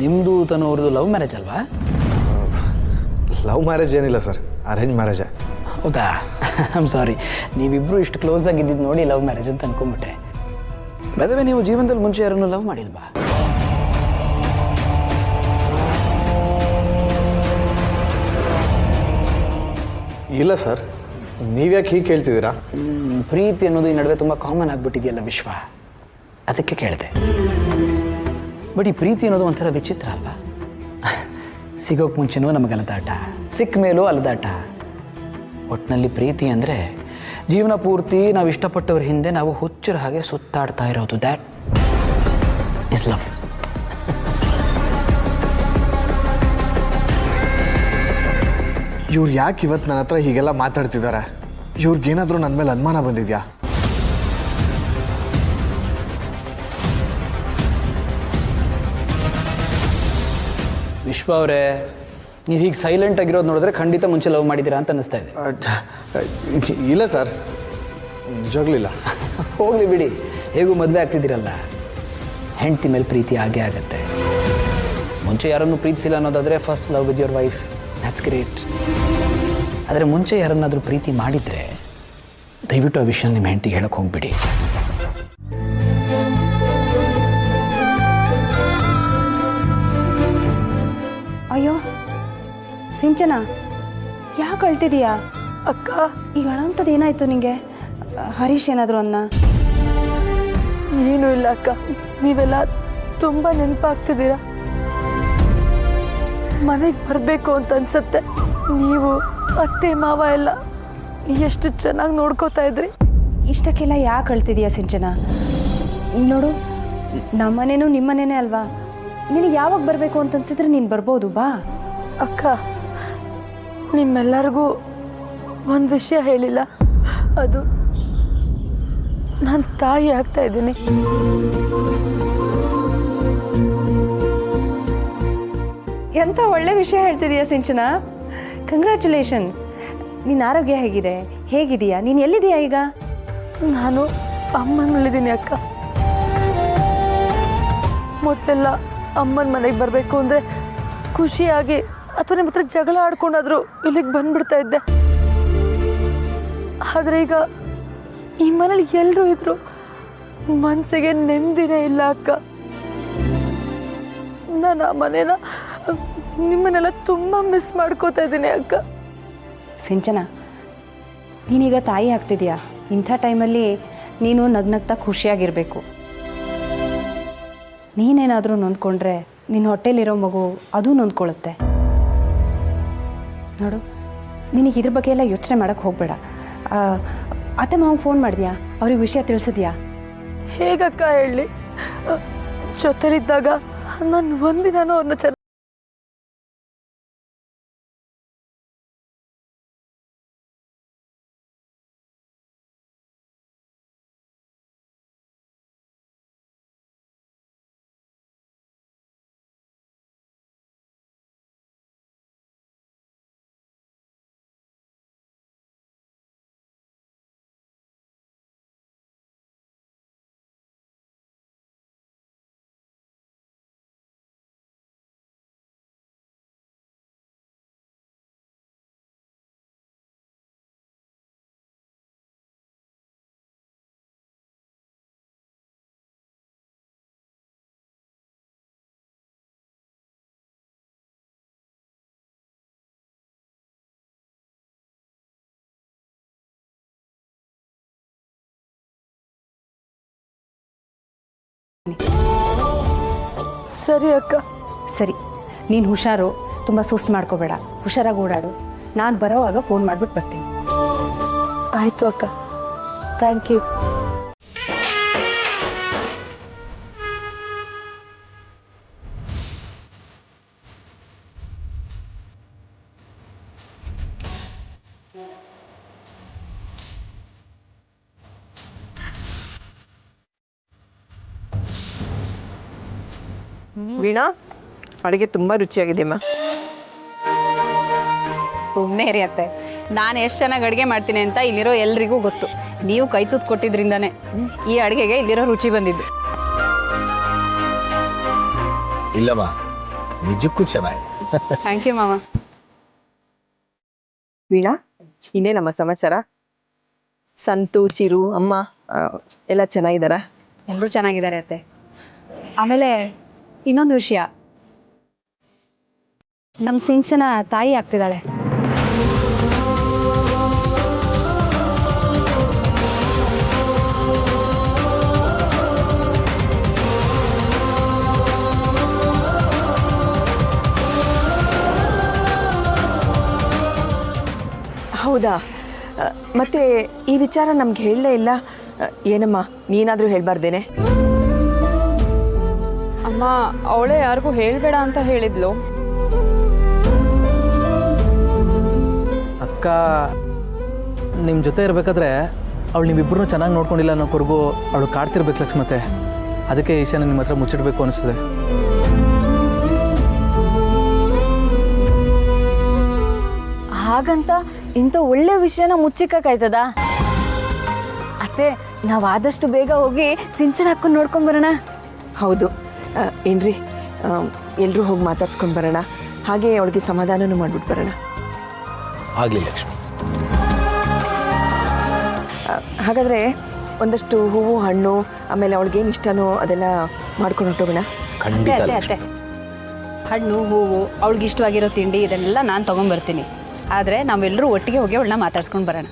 ನಿಮ್ಮದು ತನ್ನೋರ್ದು love marriage ಅಲ್ವಾ? Love marriage ಏನಿಲ್ಲ ಸರ್, ಅರೇಂಜ್ ಮ್ಯಾರೇಜೇ. ಹೌದಾ? ಐಮ್ ಸಾರಿ, ನೀವಿಬ್ಬರು ಇಷ್ಟು ಕ್ಲೋಸ್ ಆಗಿದ್ದು ನೋಡಿ ಲವ್ ಮ್ಯಾರೇಜ್ ಅಂತ ಅನ್ಕೊಂಬಿಟ್ಟೆ. ಬದವೇ ನೀವು ಜೀವನದಲ್ಲಿ ಮುಂಚೆ ಯಾರನ್ನು ಲವ್ ಮಾಡಿಲ್ವಾ? ಇಲ್ಲ ಸರ್, ನೀವ್ಯಾಕೆ ಹೀಗೆ ಕೇಳ್ತಿದ್ದೀರಾ? ಪ್ರೀತಿ ಅನ್ನೋದು ಈ ನಡುವೆ ತುಂಬ ಕಾಮನ್ ಆಗಿಬಿಟ್ಟಿದೆಯಲ್ಲ ವಿಶ್ವ, ಅದಕ್ಕೆ ಕೇಳಿದೆ. ಬಟ್ ಈ ಪ್ರೀತಿ ಅನ್ನೋದು ಒಂಥರ ವಿಚಿತ್ರ ಅಲ್ವಾ? ಸಿಗೋಕ್ಕೆ ಮುಂಚೆನೂ ನಮಗೆ ಅಲದಾಟ, ಸಿಕ್ಕ ಮೇಲೂ ಅಲದಾಟ. ಒಟ್ಟಿನಲ್ಲಿ ಪ್ರೀತಿ ಅಂದರೆ ಜೀವನ ಪೂರ್ತಿ ನಾವು ಇಷ್ಟಪಟ್ಟವ್ರ ಹಿಂದೆ ನಾವು ಹುಚ್ಚರ ಹಾಗೆ ಸುತ್ತಾಡ್ತಾ ಇರೋದು. That is love. ಇವ್ರು ಯಾಕೆ ಇವತ್ತು ನನ್ನ ಹತ್ರ ಹೀಗೆಲ್ಲ ಮಾತಾಡ್ತಿದ್ದಾರೆ? ಇವ್ರಿಗೇನಾದರೂ ನನ್ನ ಮೇಲೆ ಅನುಮಾನ ಬಂದಿದ್ಯಾ? ವಿಶ್ವ ಅವರೇ, ನೀವು ಹೀಗೆ ಸೈಲೆಂಟ್ ಆಗಿರೋದು ನೋಡಿದ್ರೆ ಖಂಡಿತ ಮುಂಚೆ ಲವ್ ಮಾಡಿದ್ದೀರಾ ಅಂತ ಅನ್ನಿಸ್ತಾ ಇದೆ. ಇಲ್ಲ ಸರ್, ನಿಜವಾಗ್ಲಿಲ್ಲ. ಹೋಗಲಿ ಬಿಡಿ, ಹೇಗೂ ಮದುವೆ ಆಗ್ತಿದ್ದೀರಲ್ಲ, ಹೆಂಡತಿ ಮೇಲೆ ಪ್ರೀತಿ ಆಗೇ ಆಗತ್ತೆ. ಮುಂಚೆ ಯಾರನ್ನು ಪ್ರೀತಿಸಿಲ್ಲ ಅನ್ನೋದಾದರೆ first love with your wife, that's great. ಆದರೆ ಮುಂಚೆ ಯಾರನ್ನಾದರೂ ಪ್ರೀತಿ ಮಾಡಿದರೆ ದಯವಿಟ್ಟು ಆ ವಿಷಯ ನಿಮ್ಮ ಹೆಂಡತಿಗೆ ಹೇಳಕ್ಕೆ ಹೋಗ್ಬಿಡಿ. ಅಯ್ಯೋ ಸಿಂಚನ, ಯಾಕೆ ಅಳ್ತಿದೀಯಾ? ಅಕ್ಕ, ಈಗ ಅಳಂಥದ್ದು ಏನಾಯ್ತು ನಿಂಗೆ? ಹರೀಶ್ ಏನಾದರೂ ಅನ್ನ? ಏನೂ ಇಲ್ಲ ಅಕ್ಕ, ನೀವೆಲ್ಲ ತುಂಬ ನೆನಪಾಗ್ತಿದ್ದೀರಾ. ಮನೆಗೆ ಬರಬೇಕು ಅಂತ ಅನ್ಸುತ್ತೆ. ನೀವು ಅತ್ತೆ ಮಾವ ಎಲ್ಲ ಎಷ್ಟು ಚೆನ್ನಾಗಿ ನೋಡ್ಕೋತಾ ಇದ್ರಿ. ಇಷ್ಟಕ್ಕೆಲ್ಲ ಯಾಕೆ ಅಳ್ತಿದೀಯಾ ಸಿಂಚನ? ನೋಡು, ನಮ್ಮನೇನು ನಿಮ್ಮನೇನೇ ಅಲ್ವಾ? ನಿನಗೆ ಯಾವಾಗ ಬರಬೇಕು ಅಂತ ಅನ್ಸಿದ್ರೆ ನೀನು ಬರ್ಬೋದು, ಬಾ. ಅಕ್ಕ, ನಿಮ್ಮೆಲ್ಲರಿಗೂ ಒಂದು ವಿಷಯ ಹೇಳಿಲ್ಲ. ಅದು ನಾನು ತಾಯಿ ಆಗ್ತಾ ಇದ್ದೀನಿ. ಎಂಥ ಒಳ್ಳೆ ವಿಷಯ ಹೇಳ್ತಿದೀಯಾ ಸಿಂಚನ. ಕಂಗ್ರ್ಯಾಚುಲೇಷನ್ಸ್. ನಿನ್ನ ಆರೋಗ್ಯ ಹೇಗಿದೆಯಾ? ನೀನು ಎಲ್ಲಿದೆಯಾ ಈಗ? ನಾನು ಅಮ್ಮನ ಮನೇಲಿದ್ದೀನಿ ಅಕ್ಕ. ಮೊದಲೆಲ್ಲ ಅಮ್ಮನ ಮನೆಗೆ ಬರಬೇಕು ಅಂದರೆ ಖುಷಿಯಾಗಿ ಅಥವಾ ನಿಮ್ಮ ಹತ್ರ ಜಗಳ ಆಡ್ಕೊಂಡಾದರೂ ಇಲ್ಲಿಗೆ ಬಂದ್ಬಿಡ್ತಾ ಇದ್ದೆ. ಆದರೆ ಈಗ ಈ ಮನೇಲಿ ಎಲ್ಲರೂ ಇದ್ರು, ಮನಸ್ಸಿಗೆ ನೆಮ್ಮದಿನೇ ಇಲ್ಲ ಅಕ್ಕ. ನಾನು ಆ ಮನೇನ, ನಿಮ್ಮನ್ನೆಲ್ಲ ತುಂಬ ಮಿಸ್ ಮಾಡ್ಕೋತಾ ಇದ್ದೀನಿ ಅಕ್ಕ. ಸಿಂಚನ, ನೀನೀಗ ತಾಯಿ ಆಗ್ತಿದೀಯಾ. ಇಂಥ ಟೈಮಲ್ಲಿ ನೀನು ನಗ್ನಗ್ತಾ ಖುಷಿಯಾಗಿರಬೇಕು. ನೀನೇನಾದರೂ ನೊಂದ್ಕೊಂಡ್ರೆ ನಿನ್ನ ಹೊಟ್ಟೆಲಿರೋ ಮಗು ಅದು ನೊಂದ್ಕೊಳ್ಳುತ್ತೆ. ನೋಡು, ನಿನಗೆ ಇದ್ರ ಬಗ್ಗೆ ಎಲ್ಲ ಯೋಚನೆ ಮಾಡೋಕ್ಕೆ ಹೋಗಬೇಡ. ಅತ್ತೆ ಮಾವು ಫೋನ್ ಮಾಡಿದ್ಯಾ? ಅವ್ರಿಗೆ ವಿಷಯ ತಿಳಿಸಿದ್ಯಾ? ಹೇಗಕ್ಕ ಹೇಳಿ? ಜೊತೆಲಿದ್ದಾಗ ನಾನು ಒಂದಿನಾನು ಅವ್ರನ್ನ ಚೆನ್ನಾಗಿ ಸರಿ ಅಕ್ಕ. ಸರಿ, ನೀನು ಹುಷಾರು, ತುಂಬ ಸುಸ್ತು ಮಾಡ್ಕೋಬೇಡ, ಹುಷಾರಾಗಿ ಓಡಾಡು. ನಾನು ಬರೋವಾಗ ಫೋನ್ ಮಾಡಿಬಿಟ್ಟು ಬರ್ತೀನಿ. ಆಯಿತು ಅಕ್ಕ, ಥ್ಯಾಂಕ್ ಯು. ವೀಣಾ, ಅಡುಗೆ ತುಂಬ ರುಚಿಯಾಗಿದೆಯಮ್ಮ. ಸುಮ್ಮನೆ ಇರಿ ಅತ್ತೆ, ನಾನು ಎಷ್ಟು ಚೆನ್ನಾಗಿ ಅಡುಗೆ ಮಾಡ್ತೀನಿ ಅಂತ ಇಲ್ಲಿರೋ ಎಲ್ರಿಗೂ ಗೊತ್ತು. ನೀವು ಕೈ ತುತ್ತು ಕೊಟ್ಟಿದ್ರಿಂದಾನೆ ಈ ಅಡುಗೆಗೆ ಇಲ್ಲಿರೋ ರುಚಿ ಬಂದಿದ್ದು. ಇಲ್ಲಮ್ಮ, ನಿಜಕ್ಕೂ ಚೆನ್ನಾಗಿ. ಥ್ಯಾಂಕ್ ಯು ಮಾವ. ವೀಣಾ, ಇನ್ನೇ ನಮ್ಮ ಸಮಾಚಾರ? ಸಂತು, ಚಿರು, ಅಮ್ಮ ಎಲ್ಲ ಚೆನ್ನಾಗಿದ್ದಾರಾ? ಎಲ್ಲರೂ ಚೆನ್ನಾಗಿದ್ದಾರೆ ಅತ್ತೆ. ಆಮೇಲೆ ಇನ್ನೊಂದು ವಿಷಯ, ನಮ್ಮ ಸಿಂಚನ ತಾಯಿ ಆಗ್ತಿದ್ದಾಳೆ. ಹೌದಾ? ಮತ್ತೆ ಈ ವಿಚಾರ ನಮ್ಗೆ ಹೇಳಲೇ ಇಲ್ಲ. ಏನಮ್ಮ, ನೀನಾದರೂ ಹೇಳ್ಬಾರ್ದೇನೆ? ಅಮ್ಮ ಅವಳೇ ಯಾರಿಗೂ ಹೇಳಬೇಡ ಅಂತ ಹೇಳಿದ್ಲು. ಅಕ್ಕ ನಿಮ್ಮ ಜೊತೆ ಇರಬೇಕಾದ್ರೆ ಅವಳು ನಿಮ್ಮಿಬ್ಬರನ್ನೂ ಚೆನ್ನಾಗಿ ನೋಡ್ಕೊಂಡಿಲ್ಲ ಅನ್ನೋಕ್ವರೆಗೂ ಅವಳು ಕಾಡ್ತಿರ್ಬೇಕು ಲಕ್ಷ್ಮತ್ತೆ. ಅದಕ್ಕೆ ಈ ವಿಷಯನ ನಿಮ್ಮ ಹತ್ರ ಮುಚ್ಚಿಡಬೇಕು ಅನಿಸ್ತದೆ. ಹಾಗಂತ ಇಂಥ ಒಳ್ಳೆ ವಿಷಯನ ಮುಚ್ಚಿಕ್ಕಾಯ್ತದ? ಅತ್ತೆ, ನಾವು ಆದಷ್ಟು ಬೇಗ ಹೋಗಿ ಸಿಂಚನ ಹಾಕೊಂಡು ನೋಡ್ಕೊಂಡ್ ಬರೋಣ. ಹೌದು ಏನ್ರಿ, ಎಲ್ಲರೂ ಹೋಗಿ ಮಾತಾಡ್ಸ್ಕೊಂಡು ಬರೋಣ. ಹಾಗೆ ಅವಳಿಗೆ ಸಮಾಧಾನನೂ ಮಾಡ್ಬಿಟ್ಟು ಬರೋಣ. ಆಗಲಿ ಲಕ್ಷ್ಮಿ. ಹಾಗಾದರೆ ಒಂದಷ್ಟು ಹೂವು ಹಣ್ಣು ಆಮೇಲೆ ಅವಳಿಗೇನು ಇಷ್ಟನೋ ಅದೆಲ್ಲ ಮಾಡ್ಕೊಂಡು ಹೊಟ್ಟೋಗೋಣ. ಖಂಡಿತ ಅತ್ತೆ ಲಕ್ಷ್ಮಿ. ಹಣ್ಣು ಹೂವು ಅವಳಿಗೆ ಇಷ್ಟವಾಗಿರೋ ತಿಂಡಿ ಇದನ್ನೆಲ್ಲ ನಾನು ತೊಗೊಂಬರ್ತೀನಿ. ಆದರೆ ನಾವೆಲ್ಲರೂ ಒಟ್ಟಿಗೆ ಹೋಗಿ ಅವಳನ್ನ ಮಾತಾಡ್ಸ್ಕೊಂಡು ಬರೋಣ.